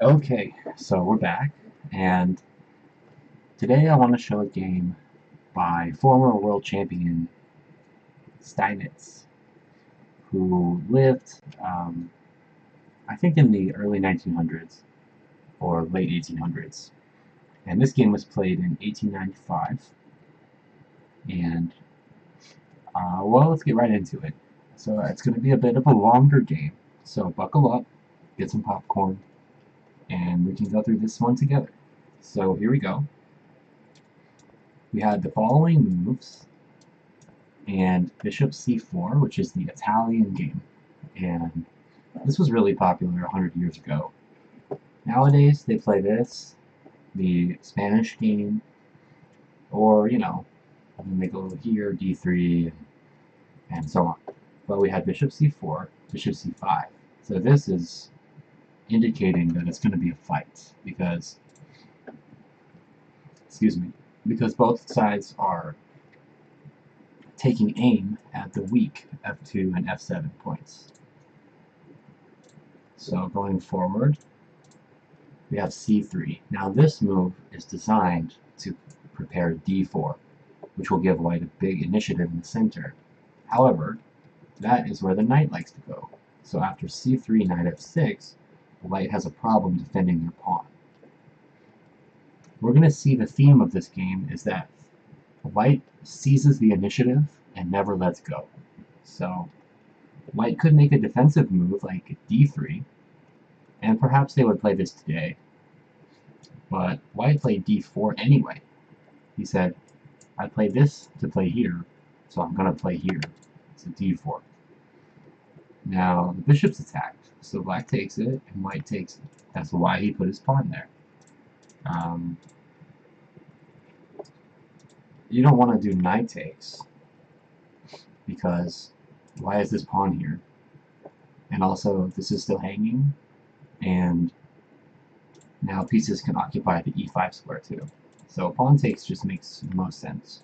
Okay, so we're back, and today I want to show a game by former world champion Steinitz, who lived, I think, in the early 1900s or late 1800s. And this game was played in 1895, and, well, let's get right into it. So it's going to be a bit of a longer game, so buckle up, get some popcorn, and we can go through this one together. So here we go. We had the following moves, and bishop c4, which is the Italian game. And this was really popular 100 years ago. Nowadays, they play this, the Spanish game, or, and then they go here, d3, and so on. But we had bishop c4, bishop c5. So this is indicating that it's going to be a fight, because, excuse me, because both sides are taking aim at the weak f2 and f7 points. So going forward, we have c3. Now this move is designed to prepare d4, which will give white a big initiative in the center. However, that is where the knight likes to go. So after c3, knight f6, white has a problem defending their pawn. We're going to see the theme of this game is that white seizes the initiative and never lets go. So white could make a defensive move like d3, and perhaps they would play this today. But white played d4 anyway. He said, I played this to play here, so I'm going to play here. So d4. Now, the bishop's attacked, so black takes it, and white takes it. That's why he put his pawn there. You don't want to do knight takes, because why is this pawn here? And also, this is still hanging, and now pieces can occupy the e5 square too. So pawn takes just makes the most sense.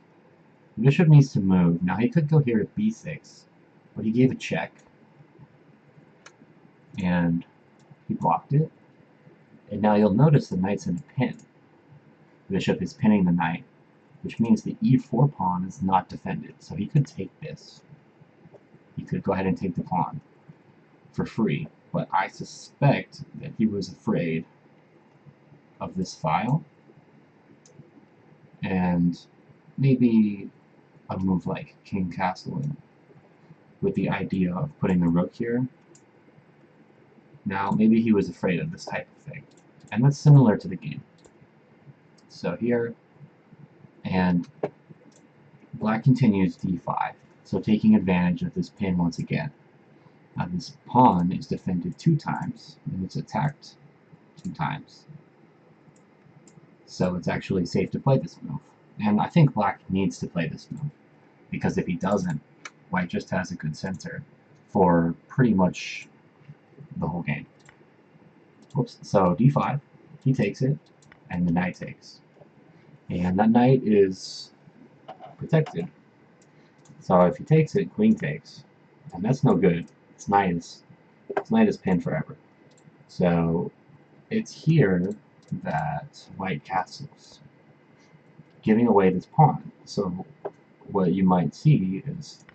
The bishop needs to move. Now he could go here to b6, but he gave a check, and he blocked it. And now you'll notice the knight's in a pin. The bishop is pinning the knight, which means the e4 pawn is not defended. So he could take this. He could go ahead and take the pawn for free, but I suspect that he was afraid of this file, and maybe a move like king castling with the idea of putting the rook here. Now maybe he was afraid of this type of thing, and that's similar to the game. So here, and black continues d5, so taking advantage of this pin once again. Now this pawn is defended 2 times, and it's attacked 2 times. So it's actually safe to play this move. And I think black needs to play this move, because if he doesn't, white just has a good center for pretty much the whole game. Whoops. So d5, he takes it, and the knight takes. And that knight is protected. So if he takes it, queen takes, and that's no good. This knight is pinned forever. So it's here that white castles, giving away this pawn. So what you might see is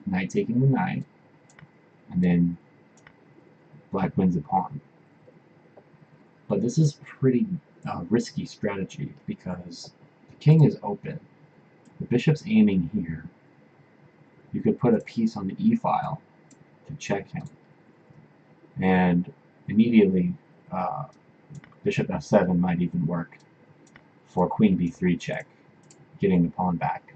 knight taking the knight, and then black wins a pawn. But this is pretty risky strategy, because the king is open. The bishop's aiming here. You could put a piece on the e-file to check him. And immediately, bishop f7 might even work for queen b3 check, getting the pawn back.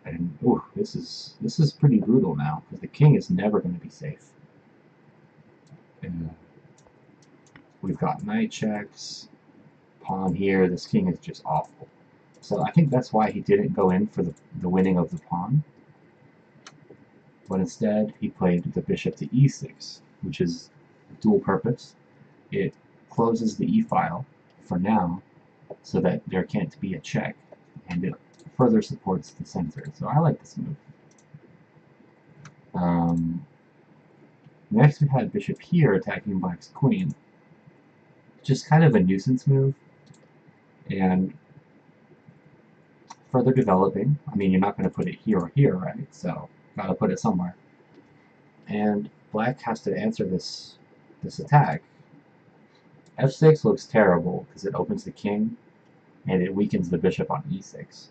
And ooh, this is pretty brutal now, because the king is never going to be safe. We've got knight checks, pawn here. This king is just awful. So I think that's why he didn't go in for the winning of the pawn, but instead he played the bishop to e6, which is dual purpose. It closes the e-file for now, so that there can't be a check, and it further supports the center. So I like this move. Next we had bishop here attacking black's queen. Just kind of a nuisance move, and further developing. I mean, you're not going to put it here or here, right? So, gotta put it somewhere. And black has to answer this attack. f6 looks terrible because it opens the king and it weakens the bishop on e6.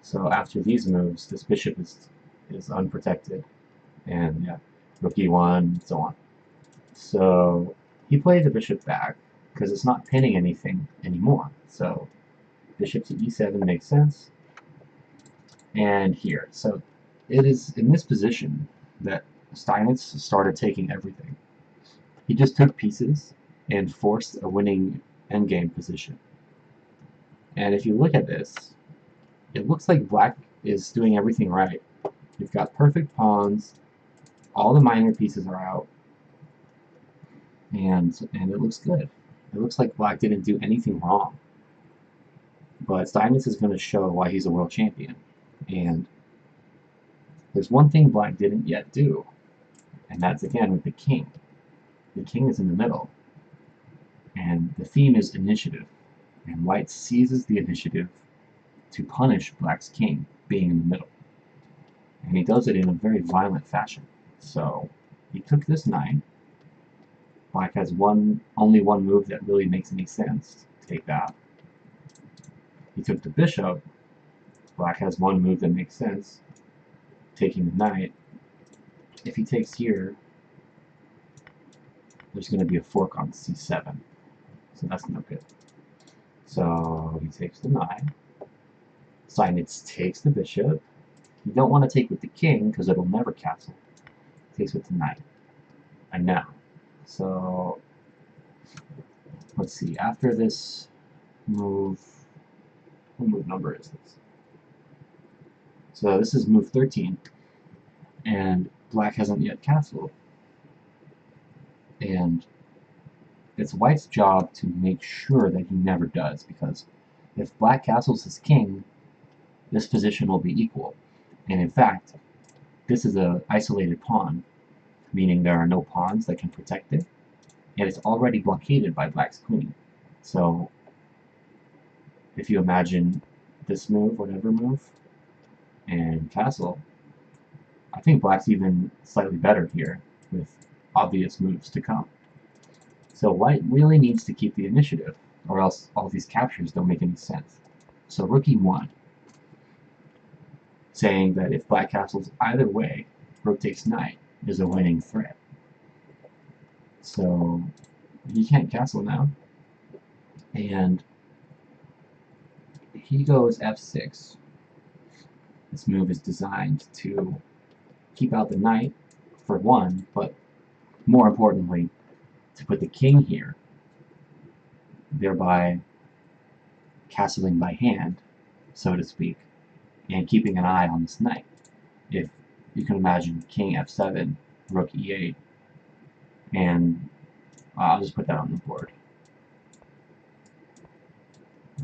So after these moves, this bishop is unprotected, and yeah, rook e1, and so on. So he played the bishop back because it's not pinning anything anymore. So bishop to e7 makes sense. And here, so it is in this position that Steinitz started taking everything. He just took pieces and forced a winning endgame position. And if you look at this, it looks like black is doing everything right. You've got perfect pawns, all the minor pieces are out, and it looks good. It looks like black didn't do anything wrong. But Steinitz is going to show why he's a world champion. And there's one thing black didn't yet do, and that's again with the king. The king is in the middle, and the theme is initiative, and white seizes the initiative to punish black's king being in the middle. And he does it in a very violent fashion. So he took this knight. Black has only one move that really makes any sense. Take that. He took the bishop. Black has one move that makes sense. Taking the knight. If he takes here, there's going to be a fork on c7. So that's no good. So he takes the knight. Steinitz takes the bishop. You don't want to take with the king because it'll never castle. Takes with the knight. And now. So let's see. After this move, what move number is this? So this is move 13, and black hasn't yet castled. And it's white's job to make sure that he never does, because if black castles his king, this position will be equal. And in fact, this is an isolated pawn, meaning there are no pawns that can protect it, and it's already blockaded by black's queen. So if you imagine this move, whatever move, and castle, I think black's even slightly better here with obvious moves to come. So white really needs to keep the initiative, or else all these captures don't make any sense. So rook e1, saying that if black castles either way, rook takes knight is a winning threat. So he can't castle now, and he goes f6. This move is designed to keep out the knight for one, but more importantly, to put the king here, thereby castling by hand, so to speak, and keeping an eye on this knight. If you can imagine king f7, rook e8, and I'll just put that on the board.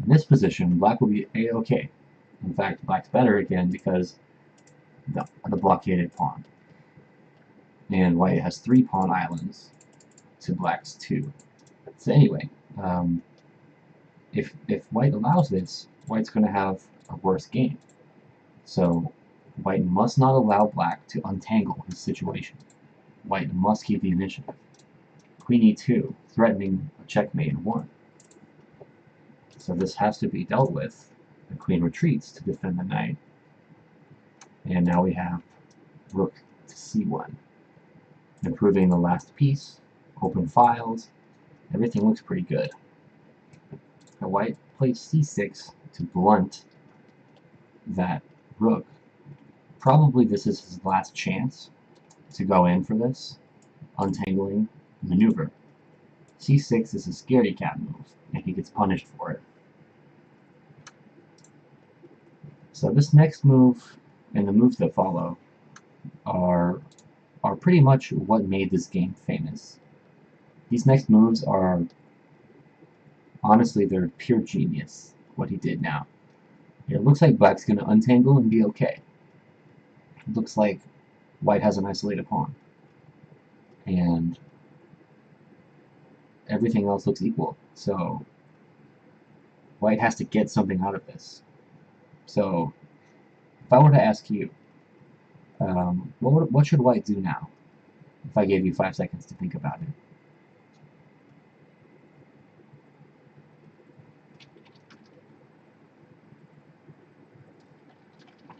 In this position, black will be a-okay. In fact, black's better again because the blockaded pawn. And white has 3 pawn islands to black's 2. So anyway, if white allows this, white's going to have a worse game. So white must not allow black to untangle his situation. White must keep the initiative. Queen e2, threatening a checkmate in 1. So this has to be dealt with. The queen retreats to defend the knight. And now we have rook to c1. Improving the last piece, open files, everything looks pretty good. Now white plays c6 to blunt that rook. Probably this is his last chance to go in for this untangling maneuver. c6 is a scaredy cat move, and he gets punished for it. So this next move and the moves that follow are pretty much what made this game famous. These next moves are, honestly, they're pure genius, what he did now. It looks like black's going to untangle and be okay. It looks like white has an isolated pawn, and everything else looks equal. So white has to get something out of this. So if I were to ask you, what should white do now? If I gave you 5 seconds to think about it.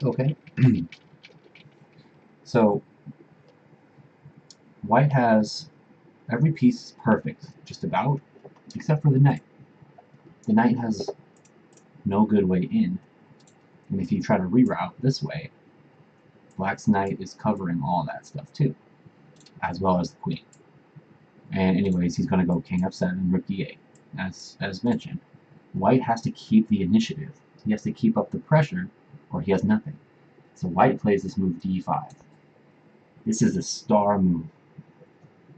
Okay. So white has every piece perfect, just about, except for the knight. The knight has no good way in, and if you try to reroute this way, black's knight is covering all that stuff too, as well as the queen. And anyways, he's going to go king f7, rook d8, as mentioned. White has to keep the initiative. He has to keep up the pressure, or he has nothing. So white plays this move d5. This is a star move.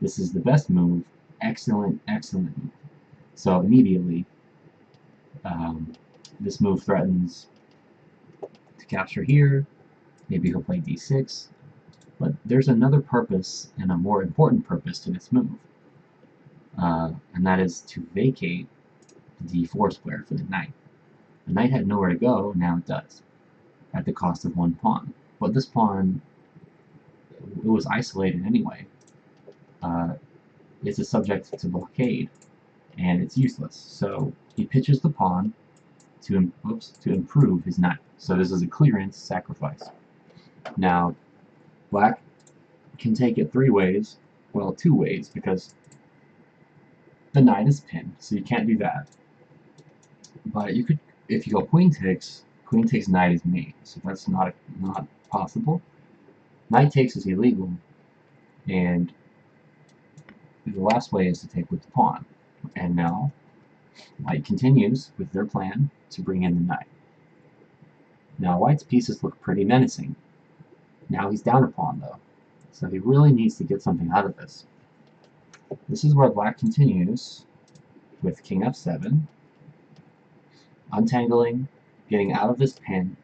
This is the best move. Excellent, excellent move. So immediately, this move threatens to capture here. Maybe he'll play d6. But there's another purpose, and a more important purpose to this move. And that is to vacate the d4 square for the knight. The knight had nowhere to go, now it does, at the cost of one pawn. But this pawn, it was isolated anyway. It's a subject to blockade, and it's useless. So he pitches the pawn to improve his knight. So this is a clearance sacrifice. Now, black can take it 3 ways, well, 2 ways, because the knight is pinned, so you can't do that. But you could, if you go queen takes, knight is mate, so that's not possible. Knight takes is illegal, and the last way is to take with the pawn. And now, white continues with their plan to bring in the knight. Now, white's pieces look pretty menacing. Now he's down a pawn, though, so he really needs to get something out of this. This is where black continues with king f7, untangling, getting out of this pin.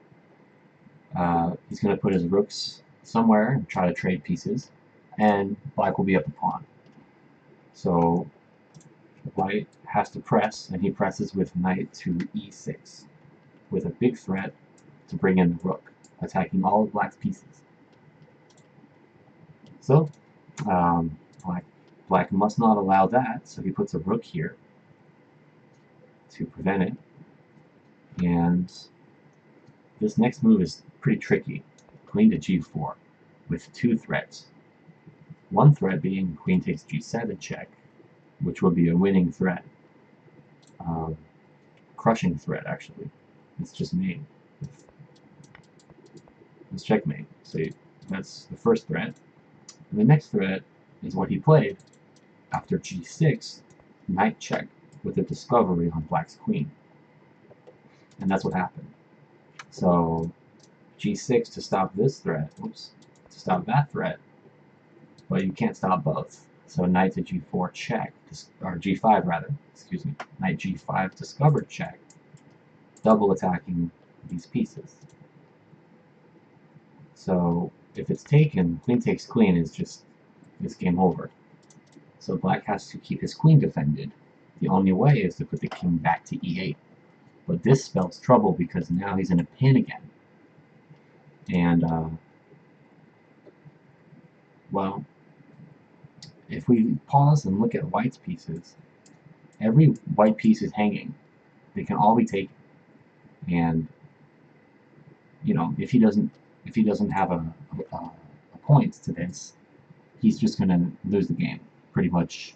He's going to put his rooks somewhere and try to trade pieces, and black will be up a pawn. So white has to press, and he presses with knight to e6, with a big threat to bring in the rook, attacking all of black's pieces. So black must not allow that, so he puts a rook here to prevent it. And this next move is pretty tricky. Queen to g4 with 2 threats. One threat being queen takes g7 check, which would be a winning threat. Crushing threat, actually. It's just mate. It's checkmate. So that's the first threat. And the next threat is what he played after g6, knight check, with a discovery on black's queen. And that's what happened. So g6 to stop this threat, to stop that threat, but you can't stop both. So knight to g4 check, or g5 rather, excuse me, knight g5 discovered check, double attacking these pieces. So if it's taken, queen takes queen is game over. So black has to keep his queen defended. The only way is to put the king back to e8. But this spells trouble because now he's in a pin again. And, well, if we pause and look at white's pieces, every white piece is hanging. They can all be taken. And, you know, if he doesn't have a point to this, he's just going to lose the game pretty much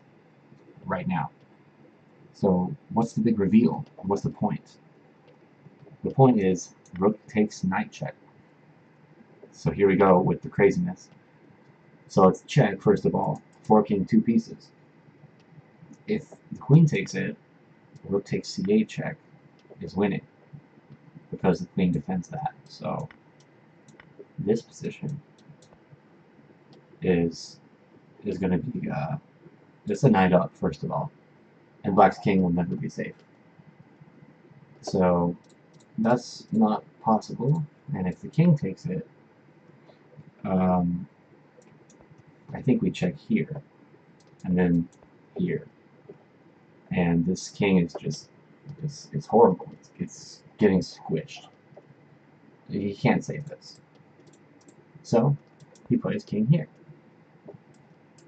right now. So what's the big reveal? What's the point? The point is rook takes knight check. So here we go with the craziness. So it's check, first of all, forking 2 pieces. If the queen takes it, rook takes c8 check is winning, because the queen defends that. So this position is going to be it's a knight up, first of all, and black's king will never be safe. So that's not possible. And if the king takes it, I think we check here, and then here. And this king is just, it's horrible. It's getting squished. He can't save this. So, he plays king here.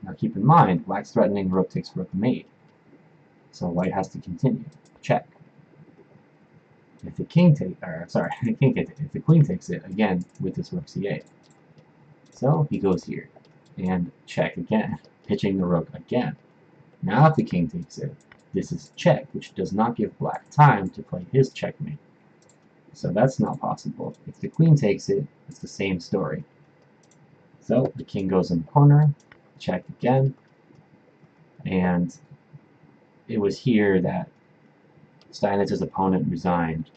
Now keep in mind, black's threatening rook takes rook mate. So white has to continue. Check. If the king takes, if the queen takes it, again, with this rook c8. So he goes here. And check again, pitching the rook again. Now if the king takes it, this is check, which does not give black time to play his checkmate. So that's not possible. If the queen takes it, it's the same story. So the king goes in the corner, check again, and it was here that Steinitz's opponent resigned.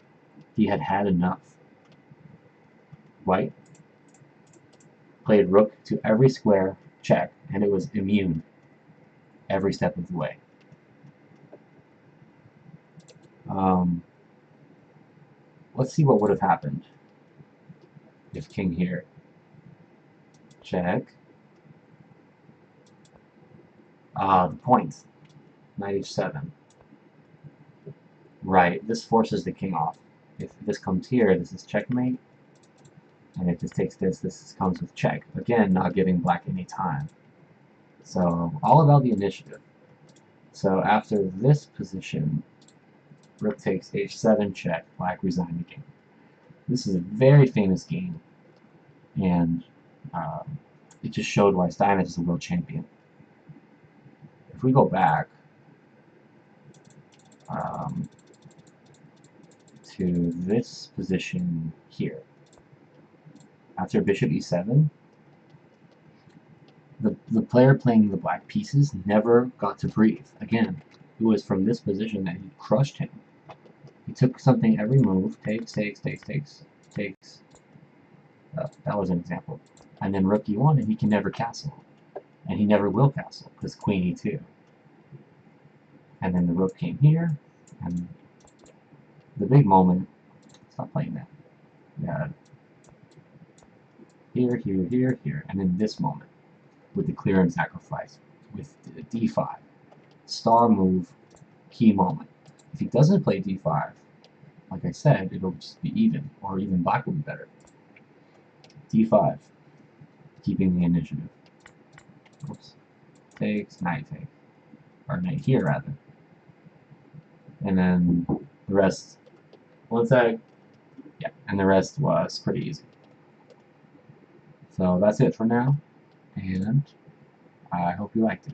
He had had enough. White played rook to every square, check, and it was immune every step of the way. Let's see what would have happened if king here. Check. The point. Knight h7. Right, this forces the king off. If this comes here, this is checkmate. And if this takes this, this comes with check. Again, not giving black any time. So, all about the initiative. So after this position, rook takes h7 check, black resigned the game. This is a very famous game, and it just showed why Steinitz is a world champion. If we go back to this position here, after bishop e7, the player playing the black pieces never got to breathe. Again, it was from this position that he crushed him. He took something every move, takes. That was an example. And then rook e1, and he can never castle. And he never will castle, because queen e2. And then the rook came here, and the big moment, stop playing that. Yeah. Here, and then this moment, with the clear and sacrifice, with d5. Star move, key moment. If he doesn't play d5, like I said, it'll just be even, or even black will be better. d5, keeping the initiative. Oops. Takes, knight takes. Or knight here, rather. And then the rest, one sec. Yeah, and the rest was pretty easy. So that's it for now, and I hope you liked it.